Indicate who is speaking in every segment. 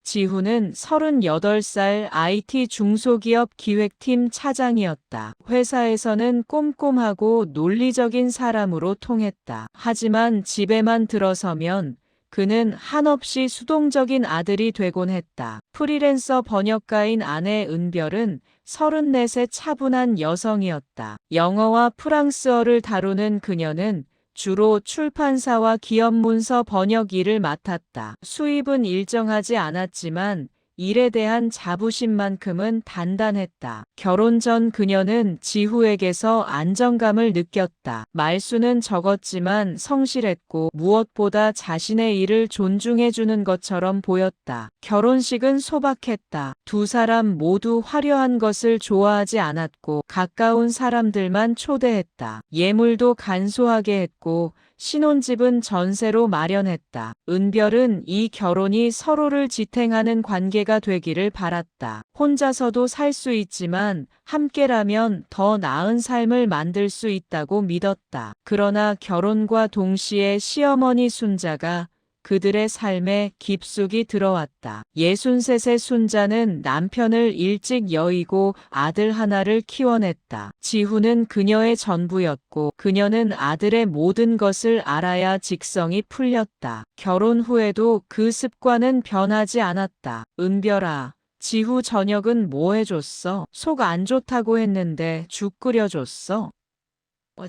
Speaker 1: 지훈은 38살 IT 중소기업 기획팀 차장이었다. 회사에서는 꼼꼼하고 논리적인 사람으로 통했다. 하지만 집에만 들어서면 그는 한없이 수동적인 아들이 되곤 했다. 프리랜서 번역가인 아내 은별은 34세 차분한 여성이었다. 영어와 프랑스어를 다루는 그녀는 주로 출판사와 기업 문서 번역 일을 맡았다. 수입은 일정하지 않았지만 일에 대한 자부심만큼은 단단했다. 결혼 전 그녀는 지후에게서 안정감을 느꼈다. 말수는 적었지만 성실했고 무엇보다 자신의 일을 존중해주는 것처럼 보였다. 결혼식은 소박했다. 두 사람 모두 화려한 것을 좋아하지 않았고 가까운 사람들만 초대했다. 예물도 간소하게 했고 신혼집은 전세로 마련했다. 은별은 이 결혼이 서로를 지탱하는 관계가 되기를 바랐다. 혼자서도 살 수 있지만 함께라면 더 나은 삶을 만들 수 있다고 믿었다. 그러나 결혼과 동시에 시어머니 순자가 그들의 삶에 깊숙이 들어왔다. 63세 순자는 남편을 일찍 여의고 아들 하나를 키워냈다. 지후는 그녀의 전부였고 그녀는 아들의 모든 것을 알아야 직성이 풀렸다. 결혼 후에도 그 습관은 변하지 않았다. 은별아, 지후 저녁은 뭐 해줬어? 속 안 좋다고 했는데 죽 끓여줬어?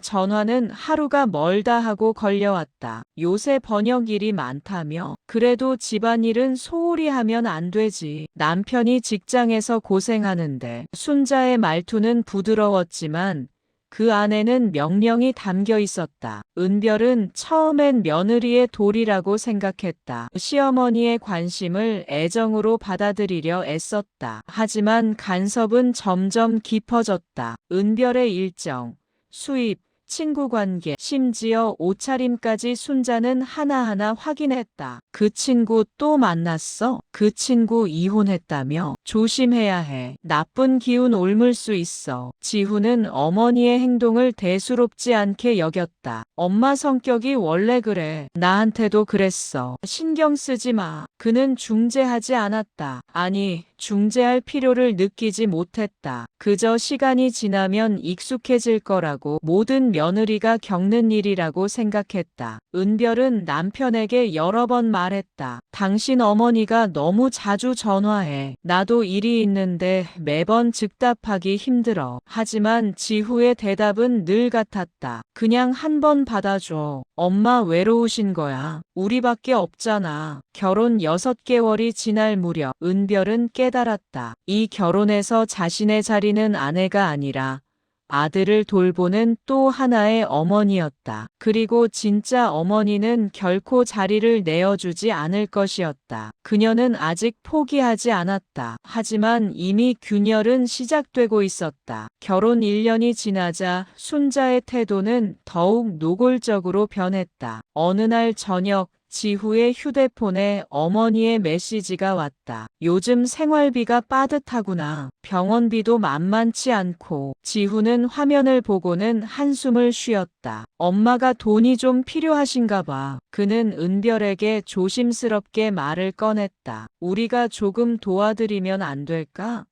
Speaker 1: 전화는 하루가 멀다 하고 걸려왔다. 요새 번역 일이 많다며. 그래도 집안일은 소홀히 하면 안 되지. 남편이 직장에서 고생하는데. 순자의 말투는 부드러웠지만 그 안에는 명령이 담겨 있었다. 은별은 처음엔 며느리의 도리라고 생각했다. 시어머니의 관심을 애정으로 받아들이려 애썼다. 하지만 간섭은 점점 깊어졌다. 은별의 일정, 수입, 친구관계, 심지어 옷차림까지 순자는 하나하나 확인했다. 그 친구 또 만났어? 그 친구 이혼했다며? 조심해야 해. 나쁜 기운 옮을 수 있어. 지후는 어머니의 행동을 대수롭지 않게 여겼다. 엄마 성격이 원래 그래. 나한테도 그랬어. 신경 쓰지 마. 그는 중재하지 않았다. 아니, 중재할 필요를 느끼지 못했다. 그저 시간이 지나면 익숙해질 거라고, 모든 며느리가 겪는 일이라고 생각했다. 은별은 남편에게 여러 번 말했다. 당신 어머니가 너무 자주 전화해. 나도 일이 있는데 매번 즉답하기 힘들어. 하지만 지후의 대답은 늘 같았다. 그냥 한 번 받아줘. 엄마 외로우신 거야. 우리밖에 없잖아. 결혼 6개월이 지날 무렵 은별은 깨달았다. 이 결혼에서 자신의 자리는 아내가 아니라 아들을 돌보는 또 하나의 어머니였다. 그리고 진짜 어머니는 결코 자리를 내어주지 않을 것이었다. 그녀는 아직 포기하지 않았다. 하지만 이미 균열은 시작되고 있었다. 결혼 1년이 지나자 순자의 태도는 더욱 노골적으로 변했다. 어느 날 저녁 지후의 휴대폰에 어머니의 메시지가 왔다. 요즘 생활비가 빠듯하구나. 병원비도 만만치 않고. 지후는 화면을 보고는 한숨을 쉬었다. 엄마가 돈이 좀 필요하신가 봐. 그는 은별에게 조심스럽게 말을 꺼냈다. 우리가 조금 도와드리면 안 될까?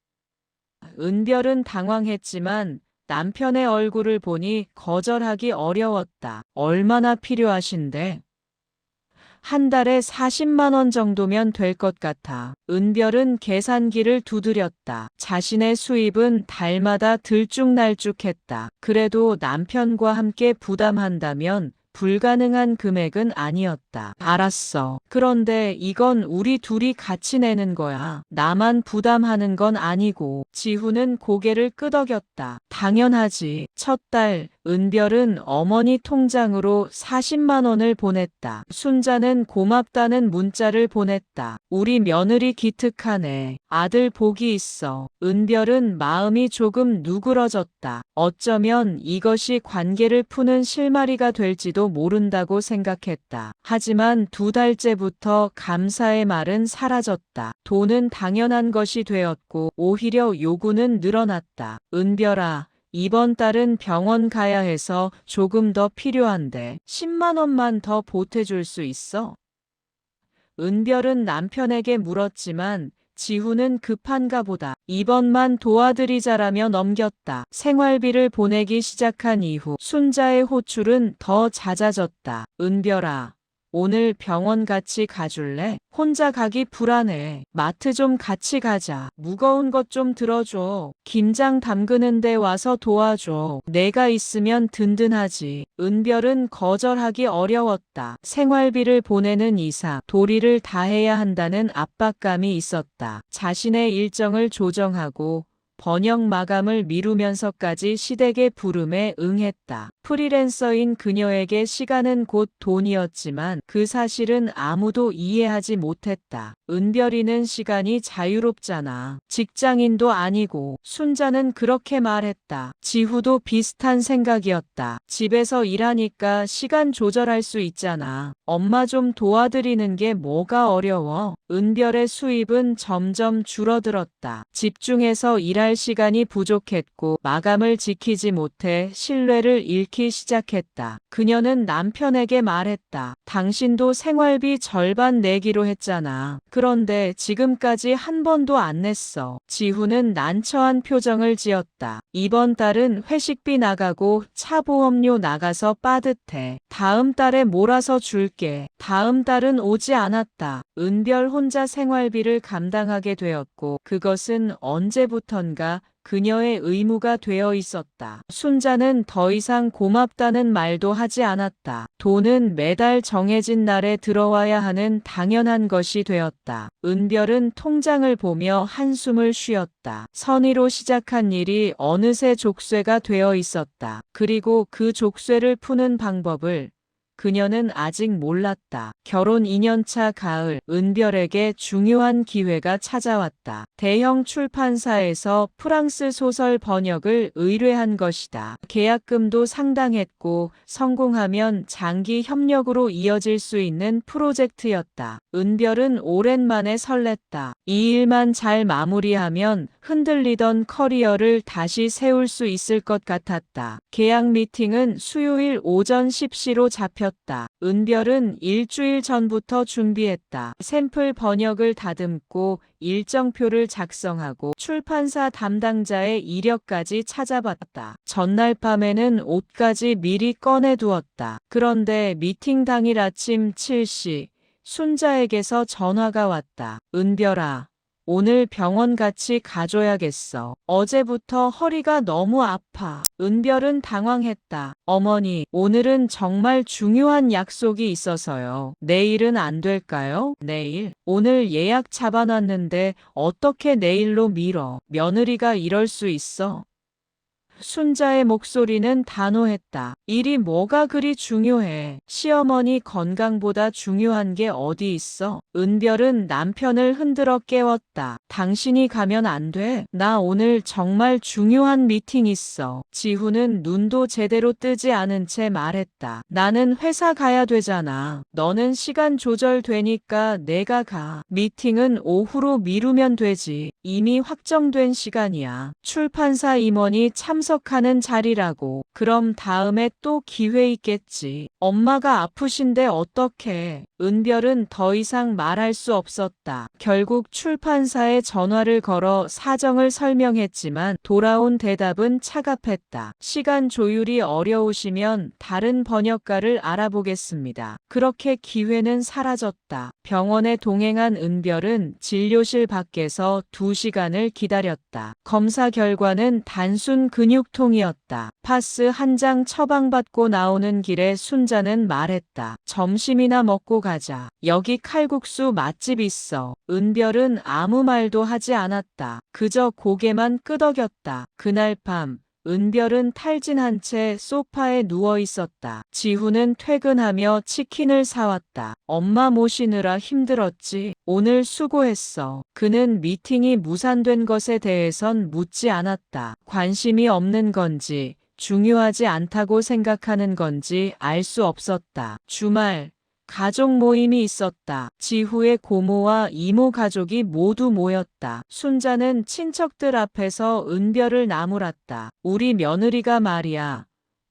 Speaker 1: 은별은 당황했지만 남편의 얼굴을 보니 거절하기 어려웠다. 얼마나 필요하신데? 한 달에 40만 원 정도면 될 것 같아. 은별은 계산기를 두드렸다. 자신의 수입은 달마다 들쭉날쭉했다. 그래도 남편과 함께 부담한다면 불가능한 금액은 아니었다. 알았어. 그런데 이건 우리 둘이 같이 내는 거야. 나만 부담하는 건 아니고. 지후는 고개를 끄덕였다. 당연하지. 첫 달 은별은 어머니 통장으로 40만 원을 보냈다. 순자는 고맙다는 문자를 보냈다. 우리 며느리 기특하네. 아들 복이 있어. 은별은 마음이 조금 누그러졌다. 어쩌면 이것이 관계를 푸는 실마리가 될지도 모른다고 생각했다. 하지만 2달째부터 감사의 말은 사라졌다. 돈은 당연한 것이 되었고 오히려 요구는 늘어났다. 은별아, 이번 달은 병원 가야 해서 조금 더 필요한데 10만 원만 더 보태줄 수 있어? 은별은 남편에게 물었지만 지훈은 급한가 보다. 이번만 도와드리자라며 넘겼다. 생활비를 보내기 시작한 이후 순자의 호출은 더 잦아졌다. 은별아, 오늘 병원 같이 가줄래? 혼자 가기 불안해. 마트 좀 같이 가자. 무거운 것 좀 들어줘. 김장 담그는데 와서 도와줘. 내가 있으면 든든하지. 은별은 거절하기 어려웠다. 생활비를 보내는 이상 도리를 다해야 한다는 압박감이 있었다. 자신의 일정을 조정하고 번역 마감을 미루면서까지 시댁의 부름에 응했다. 프리랜서인 그녀에게 시간은 곧 돈이었지만 그 사실은 아무도 이해하지 못했다. 은별이는 시간이 자유롭잖아. 직장인도 아니고. 순자는 그렇게 말했다. 지후도 비슷한 생각이었다. 집에서 일하니까 시간 조절할 수 있잖아. 엄마 좀 도와드리는 게 뭐가 어려워. 은별의 수입은 점점 줄어들었다. 집중해서 일할 시간이 부족했고 마감을 지키지 못해 신뢰를 잃기 시작했다. 그녀는 남편에게 말했다. 당신도 생활비 절반 내기로 했잖아. 그런데 지금까지 한 번도 안 냈어. 지후는 난처한 표정을 지었다. 이번 달은 회식비 나가고 차 보험료 나가서 빠듯해. 다음 달에 몰아서 줄게. 다음 달은 오지 않았다. 은별 혼자 생활비를 감당하게 되었고 그것은 언제부턴가 그녀의 의무가 되어 있었다. 순자는 더 이상 고맙다는 말도 하지 않았다. 돈은 매달 정해진 날에 들어와야 하는 당연한 것이 되었다. 은별은 통장을 보며 한숨을 쉬었다. 선의로 시작한 일이 어느새 족쇄가 되어 있었다. 그리고 그 족쇄를 푸는 방법을 그녀는 아직 몰랐다. 결혼 2년차 가을, 은별에게 중요한 기회가 찾아왔다. 대형 출판사에서 프랑스 소설 번역을 의뢰한 것이다. 계약금도 상당했고 성공하면 장기 협력으로 이어질 수 있는 프로젝트였다. 은별은 오랜만에 설렜다. 이 일만 잘 마무리하면 흔들리던 커리어를 다시 세울 수 있을 것 같았다. 계약 미팅은 수요일 오전 10시로 잡혔다. 은별은 일주일 전부터 준비했다. 샘플 번역을 다듬고 일정표를 작성하고 출판사 담당자의 이력까지 찾아봤다. 전날 밤에는 옷까지 미리 꺼내두었다. 그런데 미팅 당일 아침 7시 순자에게서 전화가 왔다. 은별아, 오늘 병원 같이 가줘야겠어. 어제부터 허리가 너무 아파. 은별은 당황했다. 어머니, 오늘은 정말 중요한 약속이 있어서요. 내일은 안 될까요? 내일? 오늘 예약 잡아놨는데 어떻게 내일로 미뤄? 며느리가 이럴 수 있어? 순자의 목소리는 단호했다. 일이 뭐가 그리 중요해. 시어머니 건강보다 중요한 게 어디 있어? 은별은 남편을 흔들어 깨웠다. 당신이 가면 안 돼. 나 오늘 정말 중요한 미팅 있어. 지후는 눈도 제대로 뜨지 않은 채 말했다. 나는 회사 가야 되잖아. 너는 시간 조절되니까 내가 가. 미팅은 오후로 미루면 되지. 이미 확정된 시간이야. 출판사 임원이 참석하는 자리라고. 그럼 다음에 또 기회 있겠지. 엄마가 아프신데 어떡해. 은별은 더 이상 말할 수 없었다. 결국 출판사에 전화를 걸어 사정을 설명했지만 돌아온 대답은 차갑했다. 시간 조율이 어려우시면 다른 번역가를 알아보겠습니다. 그렇게 기회는 사라졌다. 병원에 동행한 은별은 진료실 밖에서 2시간을 기다렸다. 검사 결과는 단순 근육통이었다. 파스 한 장 처방받고 나오는 길에 순자는 말했다. 점심이나 먹고 가자. 여기 칼국수 맛집 있어. 은별은 아무 말도 하지 않았다. 그저 고개만 끄덕였다. 그날 밤 은별은 탈진한 채 소파에 누워 있었다. 지후는 퇴근하며 치킨을 사왔다. 엄마 모시느라 힘들었지. 오늘 수고했어. 그는 미팅이 무산된 것에 대해선 묻지 않았다. 관심이 없는 건지 중요하지 않다고 생각하는 건지 알 수 없었다. 주말 가족 모임이 있었다. 지후의 고모와 이모 가족이 모두 모였다. 순자는 친척들 앞에서 은별을 나무랐다. 우리 며느리가 말이야.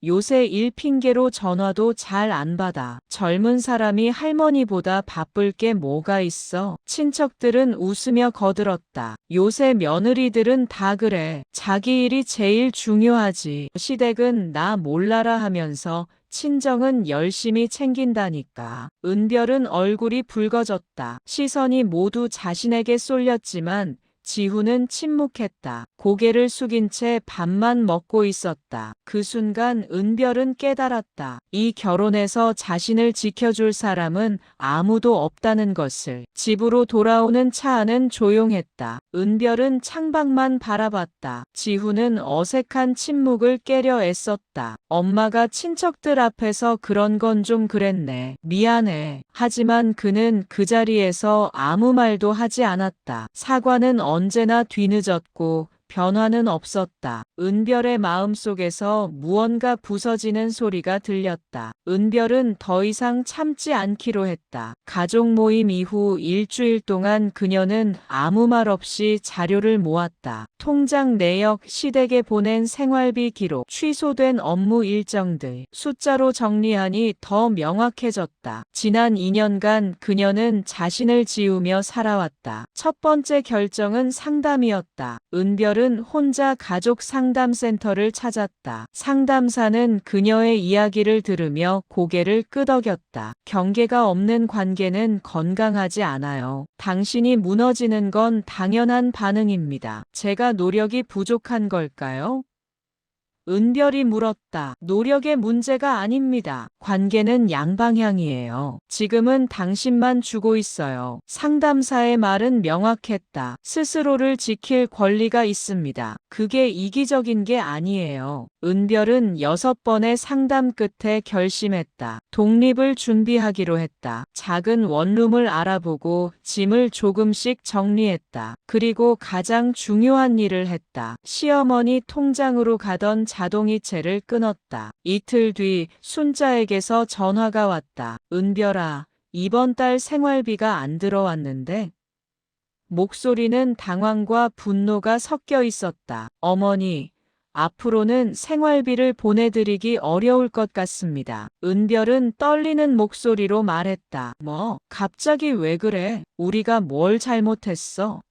Speaker 1: 요새 일 핑계로 전화도 잘 안 받아. 젊은 사람이 할머니보다 바쁠 게 뭐가 있어. 친척들은 웃으며 거들었다. 요새 며느리들은 다 그래. 자기 일이 제일 중요하지. 시댁은 나 몰라라 하면서 친정은 열심히 챙긴다니까. 은별은 얼굴이 붉어졌다. 시선이 모두 자신에게 쏠렸지만 지훈은 침묵했다. 고개를 숙인 채 밥만 먹고 있었다. 그 순간 은별은 깨달았다. 이 결혼에서 자신을 지켜줄 사람은 아무도 없다는 것을. 집으로 돌아오는 차 안은 조용했다. 은별은 창밖만 바라봤다. 지훈은 어색한 침묵을 깨려 애썼다. 엄마가 친척들 앞에서 그런 건 좀 그랬네. 미안해. 하지만 그는 그 자리에서 아무 말도 하지 않았다. 사과는 언제나 뒤늦었고 변화는 없었다. 은별의 마음속에서 무언가 부서지는 소리가 들렸다. 은별은 더 이상 참지 않기로 했다. 가족 모임 이후 일주일 동안 그녀는 아무 말 없이 자료를 모았다. 통장 내역, 시댁에 보낸 생활비 기록, 취소된 업무 일정들, 숫자로 정리하니 더 명확해졌다. 지난 2년간 그녀는 자신을 지우며 살아왔다. 첫 번째 결정은 상담이었다. 은별은 혼자 가족 상담센터를 찾았다. 상담사는 그녀의 이야기를 들으며 고개를 끄덕였다. 경계가 없는 관계는 건강하지 않아요. 당신이 무너지는 건 당연한 반응입니다. 제가 노력이 부족한 걸까요? 은별이 물었다. 노력의 문제가 아닙니다. 관계는 양방향이에요. 지금은 당신만 주고 있어요. 상담사의 말은 명확했다. 스스로를 지킬 권리가 있습니다. 그게 이기적인 게 아니에요. 은별은 6번의 상담 끝에 결심했다. 독립을 준비하기로 했다. 작은 원룸을 알아보고 짐을 조금씩 정리했다. 그리고 가장 중요한 일을 했다. 시어머니 통장으로 가던 자동이체를 끊었다. 이틀 뒤 순자에게서 전화가 왔다. 은별아, 이번 달 생활비가 안 들어왔는데? 목소리는 당황과 분노가 섞여 있었다. 어머니, 앞으로는 생활비를 보내드리기 어려울 것 같습니다. 은별은 떨리는 목소리로 말했다. 뭐, 갑자기 왜 그래? 우리가 뭘 잘못했어?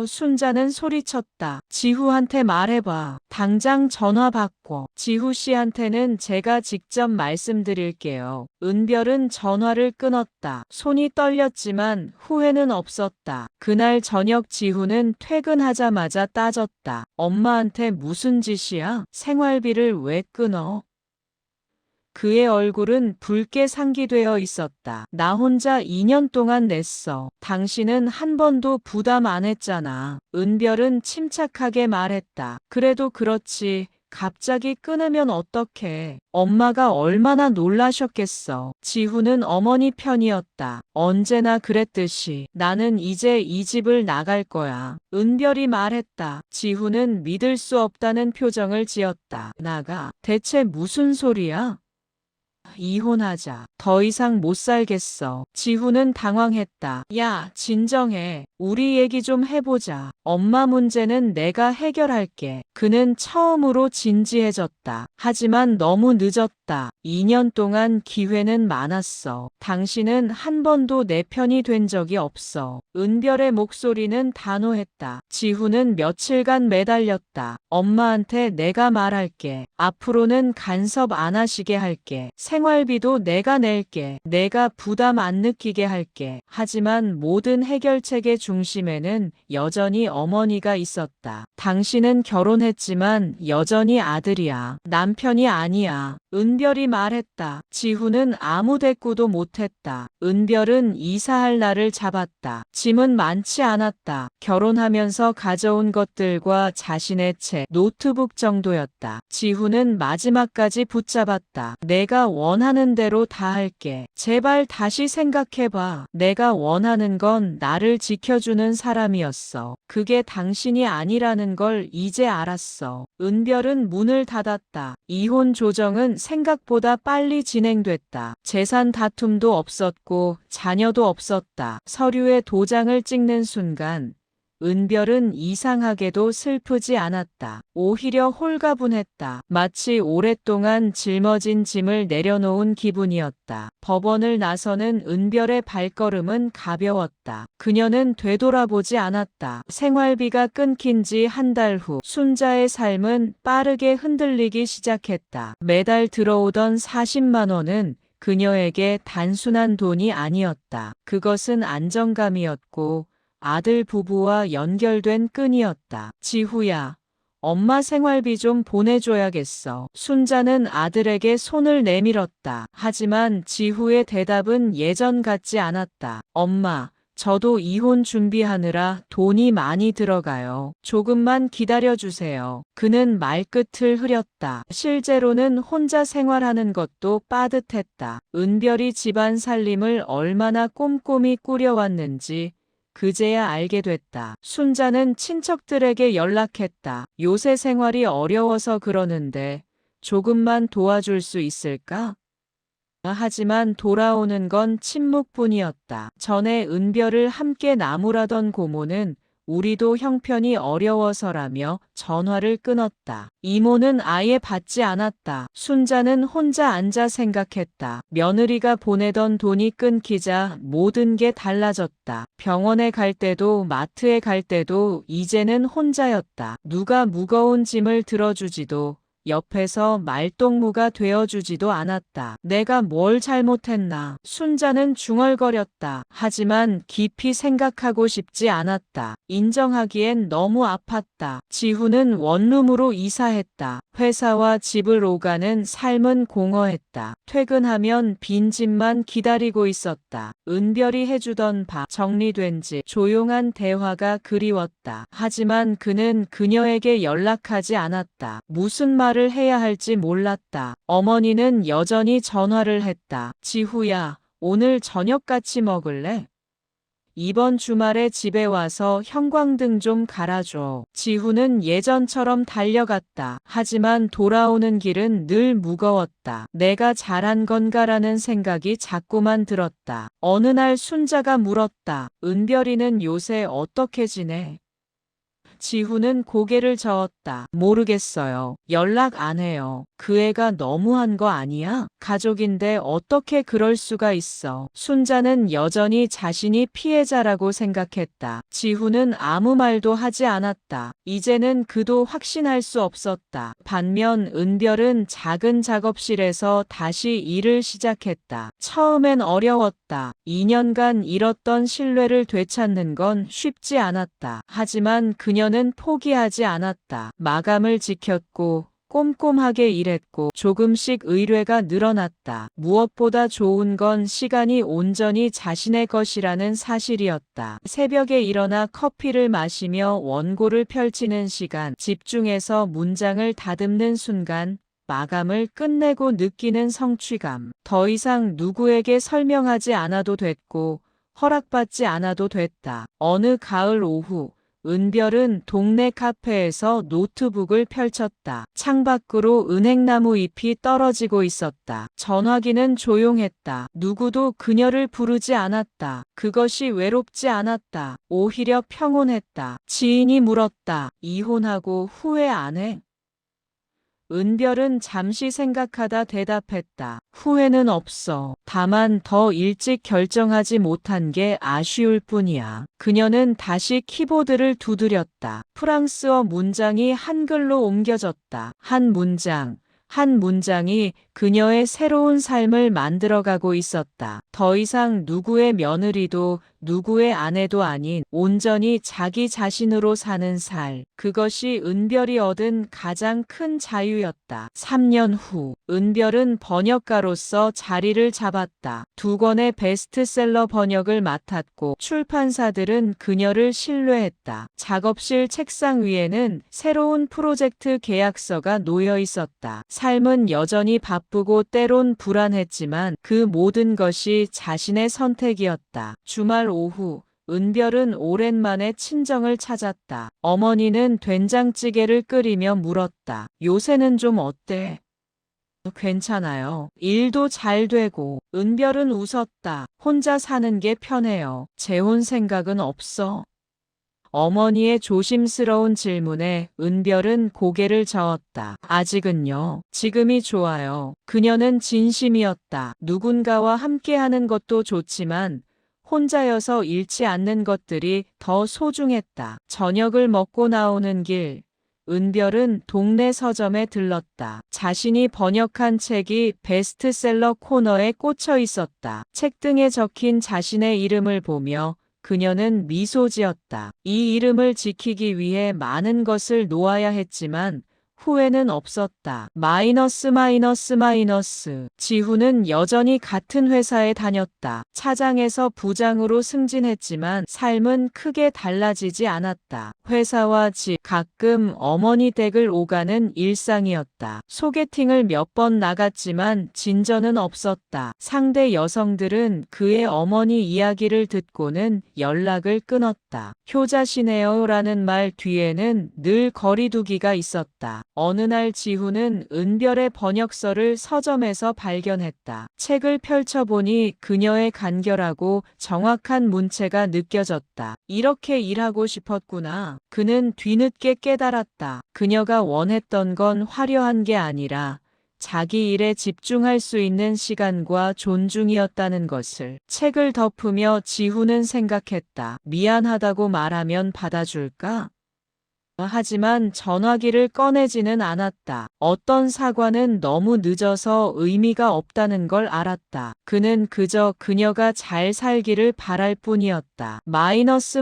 Speaker 1: 순자는 소리쳤다. 지후한테 말해봐. 당장 전화 바꿔. 지후 씨한테는 제가 직접 말씀드릴게요. 은별은 전화를 끊었다. 손이 떨렸지만 후회는 없었다. 그날 저녁 지후는 퇴근하자마자 따졌다. 엄마한테 무슨 짓이야? 생활비를 왜 끊어? 그의 얼굴은 붉게 상기되어 있었다. 나 혼자 2년 동안 냈어. 당신은 한 번도 부담 안 했잖아. 은별은 침착하게 말했다. 그래도 그렇지. 갑자기 끊으면 어떡해. 엄마가 얼마나 놀라셨겠어. 지후는 어머니 편이었다. 언제나 그랬듯이. 나는 이제 이 집을 나갈 거야. 은별이 말했다. 지후는 믿을 수 없다는 표정을 지었다. 나가. 대체 무슨 소리야? 이혼하자. 더 이상 못 살겠어. 지후는 당황했다. 야, 진정해. 우리 얘기 좀 해보자. 엄마 문제는 내가 해결할게. 그는 처음으로 진지해졌다. 하지만 너무 늦었다. 2년 동안 기회는 많았어. 당신은 한 번도 내 편이 된 적이 없어. 은별의 목소리는 단호했다. 지후는 며칠간 매달렸다. 엄마한테 내가 말할게. 앞으로는 간섭 안 하시게 할게. 생활비도 내가 낼게. 내가 부담 안 느끼게 할게. 하지만 모든 해결책의 중심에는 여전히 어머니가 있었다. 당신은 결혼했지만 여전히 아들이야. 남편이 아니야. 은별이 말했다. 지후는 아무 대꾸도 못했다. 은별은 이사할 날을 잡았다. 짐은 많지 않았다. 결혼하면서 가져온 것들과 자신의 책, 노트북 정도였다. 지후는 마지막까지 붙잡았다. 내가 원하는 대로 다 할게. 제발 다시 생각해봐. 내가 원하는 건 나를 지켜주는 사람이었어. 그게 당신이 아니라는 걸 이제 알았어. 은별은 문을 닫았다. 이혼 조정은 생각보다 빨리 진행됐다. 재산 다툼도 없었고 자녀도 없었다. 서류에 도장을 찍는 순간 은별은 이상하게도 슬프지 않았다. 오히려 홀가분했다. 마치 오랫동안 짊어진 짐을 내려놓은 기분이었다. 법원을 나서는 은별의 발걸음은 가벼웠다. 그녀는 되돌아보지 않았다. 생활비가 끊긴 지 한 달 후 순자의 삶은 빠르게 흔들리기 시작했다. 매달 들어오던 40만 원은 그녀에게 단순한 돈이 아니었다. 그것은 안정감이었고 아들 부부와 연결된 끈이었다. 지후야, 엄마 생활비 좀 보내줘야겠어. 순자는 아들에게 손을 내밀었다. 하지만 지후의 대답은 예전 같지 않았다. 엄마, 저도 이혼 준비하느라 돈이 많이 들어가요. 조금만 기다려주세요. 그는 말끝을 흐렸다. 실제로는 혼자 생활하는 것도 빠듯했다. 은별이 집안 살림을 얼마나 꼼꼼히 꾸려왔는지 그제야 알게 됐다. 순자는 친척들에게 연락했다. 요새 생활이 어려워서 그러는데 조금만 도와줄 수 있을까? 하지만 돌아오는 건 침묵뿐이었다. 전에 은별을 함께 나무라던 고모는 우리도 형편이 어려워서라며 전화를 끊었다. 이모는 아예 받지 않았다. 순자는 혼자 앉아 생각했다. 며느리가 보내던 돈이 끊기자 모든 게 달라졌다. 병원에 갈 때도 마트에 갈 때도 이제는 혼자였다. 누가 무거운 짐을 들어주지도 옆에서 말동무가 되어주지도 않았다. 내가 뭘 잘못했나? 순자는 중얼거렸다. 하지만 깊이 생각하고 싶지 않았다. 인정하기엔 너무 아팠다. 지후는 원룸으로 이사했다. 회사와 집을 오가는 삶은 공허했다. 퇴근하면 빈집만 기다리고 있었다. 은별이 해주던 밥, 정리된 집, 조용한 대화가 그리웠다. 하지만 그는 그녀에게 연락하지 않았다. 무슨 말을 해야 할지 몰랐다. 어머니는 여전히 전화를 했다. 지후야, 오늘 저녁 같이 먹을래? 이번 주말에 집에 와서 형광등 좀 갈아줘. 지후는 예전처럼 달려갔다. 하지만 돌아오는 길은 늘 무거웠다. 내가 잘한 건가라는 생각이 자꾸만 들었다. 어느 날 순자가 물었다. 은별이는 요새 어떻게 지내? 지후는 고개를 저었다. 모르겠어요. 연락 안 해요. 그 애가 너무한 거 아니야? 가족인데 어떻게 그럴 수가 있어. 순자는 여전히 자신이 피해자라고 생각했다. 지후는 아무 말도 하지 않았다. 이제는 그도 확신할 수 없었다. 반면 은별은 작은 작업실에서 다시 일을 시작했다. 처음엔 어려웠다. 2년간 잃었던 신뢰를 되찾는 건 쉽지 않았다. 하지만 그녀는 포기하지 않았다. 마감을 지켰고 꼼꼼하게 일했고 조금씩 의뢰가 늘어났다. 무엇보다 좋은 건 시간이 온전히 자신의 것이라는 사실이었다. 새벽에 일어나 커피를 마시며 원고를 펼치는 시간, 집중해서 문장을 다듬는 순간, 마감을 끝내고 느끼는 성취감. 더 이상 누구에게 설명하지 않아도 됐고 허락받지 않아도 됐다. 어느 가을 오후 은별은 동네 카페에서 노트북을 펼쳤다. 창밖으로 은행나무 잎이 떨어지고 있었다. 전화기는 조용했다. 누구도 그녀를 부르지 않았다. 그것이 외롭지 않았다. 오히려 평온했다. 지인이 물었다. 이혼하고 후회 안 해? 은별은 잠시 생각하다 대답했다. 후회는 없어. 다만 더 일찍 결정하지 못한 게 아쉬울 뿐이야. 그녀는 다시 키보드를 두드렸다. 프랑스어 문장이 한글로 옮겨졌다. 한 문장, 한 문장이 그녀의 새로운 삶을 만들어가고 있었다. 더 이상 누구의 며느리도 누구의 아내도 아닌 온전히 자기 자신으로 사는 살. 그것이 은별이 얻은 가장 큰 자유였다. 3년 후 은별은 번역가로서 자리를 잡았다. 2권의 베스트셀러 번역을 맡았고 출판사들은 그녀를 신뢰했다. 작업실 책상 위에는 새로운 프로젝트 계약서가 놓여 있었다. 삶은 여전히 바쁘고 때론 불안했지만 그 모든 것이 자신의 선택이었다. 주말 오후 은별은 오랜만에 친정을 찾았다. 어머니는 된장찌개를 끓이며 물었다. 요새는 좀 어때? 괜찮아요. 일도 잘 되고. 은별은 웃었다. 혼자 사는 게 편해요. 재혼 생각은 없어. 어머니의 조심스러운 질문에 은별은 고개를 저었다. 아직은요. 지금이 좋아요. 그녀는 진심이었다. 누군가와 함께하는 것도 좋지만 혼자여서 잃지 않는 것들이 더 소중했다. 저녁을 먹고 나오는 길, 은별은 동네 서점에 들렀다. 자신이 번역한 책이 베스트셀러 코너에 꽂혀 있었다. 책등에 적힌 자신의 이름을 보며 그녀는 미소 지었다. 이 이름을 지키기 위해 많은 것을 놓아야 했지만 후회는 없었다. 마이너스. 지훈은 여전히 같은 회사에 다녔다. 차장에서 부장으로 승진했지만 삶은 크게 달라지지 않았다. 회사와 집, 가끔 어머니 댁을 오가는 일상이었다. 소개팅을 몇 번 나갔지만 진전은 없었다. 상대 여성들은 그의 어머니 이야기를 듣고는 연락을 끊었다. 효자시네요라는 말 뒤에는 늘 거리두기가 있었다. 어느 날 지훈은 은별의 번역서를 서점에서 발견했다. 책을 펼쳐보니 그녀의 간결하고 정확한 문체가 느껴졌다. 이렇게 일하고 싶었구나. 그는 뒤늦게 깨달았다. 그녀가 원했던 건 화려한 게 아니라 자기 일에 집중할 수 있는 시간과 존중이었다는 것을. 책을 덮으며 지훈은 생각했다. 미안하다고 말하면 받아줄까? 하지만 전화기를 꺼내지는 않았다. 어떤 사과는 너무 늦어서 의미가 없다는 걸 알았다. 그는 그저 그녀가 잘 살기를 바랄 뿐이었다. 마이너스.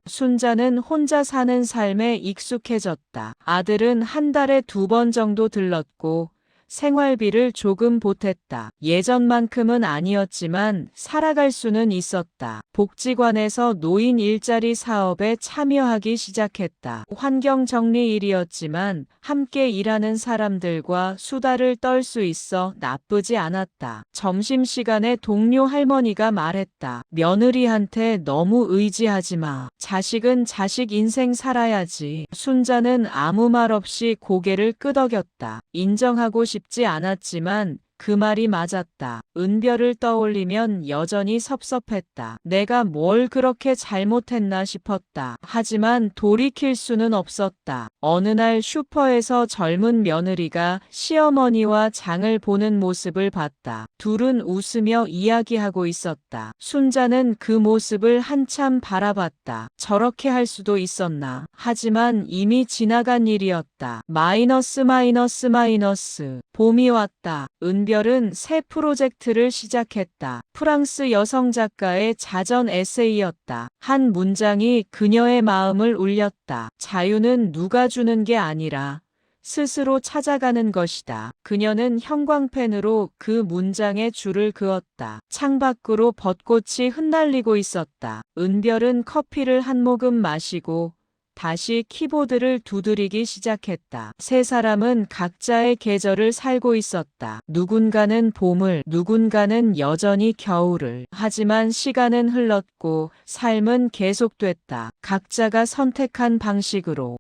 Speaker 1: 순자는 혼자 사는 삶에 익숙해졌다. 아들은 한 달에 2번 정도 들렀고 생활비를 조금 보탰다. 예전만큼은 아니었지만 살아갈 수는 있었다. 복지관에서 노인 일자리 사업에 참여하기 시작했다. 환경정리 일이었지만 함께 일하는 사람들과 수다를 떨 수 있어 나쁘지 않았다. 점심시간에 동료 할머니가 말했다. 며느리한테 너무 의지하지 마. 자식은 자식 인생 살아야지. 순자는 아무 말 없이 고개를 끄덕였다. 인정하고 싶지 않았지만 그 말이 맞았다. 은별을 떠올리면 여전히 섭섭했다. 내가 뭘 그렇게 잘못했나 싶었다. 하지만 돌이킬 수는 없었다. 어느 날 슈퍼에서 젊은 며느리가 시어머니와 장을 보는 모습을 봤다. 둘은 웃으며 이야기하고 있었다. 순자는 그 모습을 한참 바라봤다. 저렇게 할 수도 있었나. 하지만 이미 지나간 일이었다. 마이너스. 봄이 왔다. 은별은 새 프로젝트를 시작했다. 프랑스 여성 작가의 자전 에세이였다. 한 문장이 그녀의 마음을 울렸다. 자유는 누가 주는 게 아니라 스스로 찾아가는 것이다. 그녀는 형광펜으로 그 문장에 줄을 그었다. 창밖으로 벚꽃이 흩날리고 있었다. 은별은 커피를 한 모금 마시고 다시 키보드를 두드리기 시작했다. 세 사람은 각자의 계절을 살고 있었다. 누군가는 봄을, 누군가는 여전히 겨울을. 하지만 시간은 흘렀고 삶은 계속됐다. 각자가 선택한 방식으로.